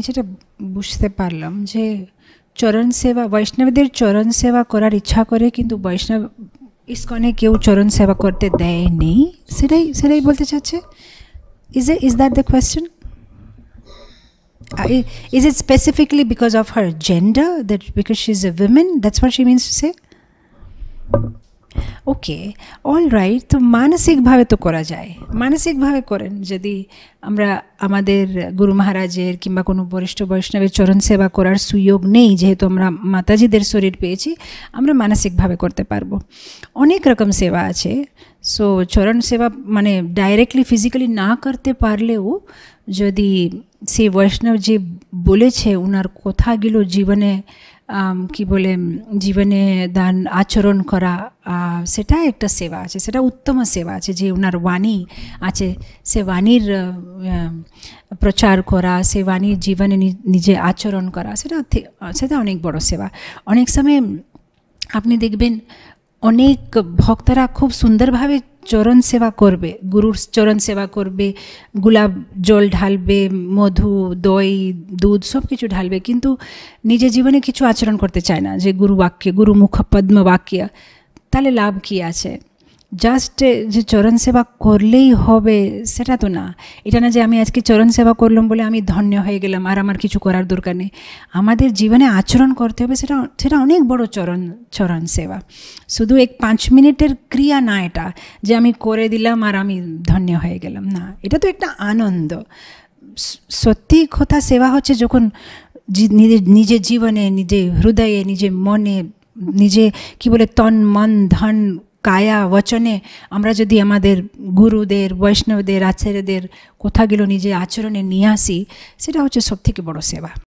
যেটা বুঝতে পারলাম যে চরণ সেবা, বৈষ্ণবদের চরণ সেবা করার ইচ্ছা করে, কিন্তু বৈষ্ণব ইস্কনে কেউ চরণ সেবা করতে দেয়নি, সেটাই বলতে চাচ্ছে। Is that the question? Is it specifically because of her gender, that because she's a woman, that's what she means to say? Okay, all right. তো মানসিকভাবে তো করা যায়, মানসিকভাবে করেন। যদি আমরা আমাদের গুরু মহারাজের কিংবা কোনো বরিষ্ঠ বৈষ্ণবের চরণ সেবা করার সুযোগ নেই, যেহেতু আমরা মাতাজিদের শরীর পেয়েছি, আমরা মানসিকভাবে করতে পারবো। অনেক রকম সেবা আছে। সো চরণ সেবা মানে ডাইরেক্টলি ফিজিক্যালি না করতে পারলেও যদি সেই বৈষ্ণব যে বলেছে ওনার কথাগুলো জীবনে কি বলে জীবনে দান আচরণ করা, সেটা একটা সেবা আছে, সেটা উত্তম সেবা আছে। যে ওনার বাণী আছে, সে বাণীর প্রচার করা, সে বাণীর জীবনে নিজে আচরণ করা, সেটা অনেক বড় সেবা। অনেক সময় আপনি দেখবেন অনেক ভক্তরা খুব সুন্দরভাবে চরণ সেবা করবে, গুরুর চরণ সেবা করবে, গোলাপ জল ঢালবে, মধু, দই, দুধ সব কিছু ঢালবে, কিন্তু নিজের জীবনে কিছু আচরণ করতে চায় না, যে গুরু বাক্যে, গুরু মুখ পদ্ম বাক্য, তাহলে লাভ কী আছে? জাস্ট যে চরণ সেবা করলেই হবে সেটা তো না। এটা না যে আমি আজকে চরণ সেবা করলাম বলে আমি ধন্য হয়ে গেলাম আর আমার কিছু করার দরকার নেই। আমাদের জীবনে আচরণ করতে হবে, সেটা অনেক বড় চরণ সেবা। শুধু 5 মিনিটের ক্রিয়া না এটা, যে আমি করে দিলাম আর আমি ধন্য হয়ে গেলাম, না। এটা তো একটা আনন্দ। সত্যি কথা সেবা হচ্ছে যখন নিজের জীবনে, নিজের হৃদয়ে, নিজের মনে, নিজে কি বলে তন মন ধন কায়া বচনে আমরা যদি আমাদের গুরুদের, বৈষ্ণবদের, আচার্যদের কথাগুলো নিজে আচরণে নিয়ে আসি, সেটা হচ্ছে সবথেকে বড় সেবা।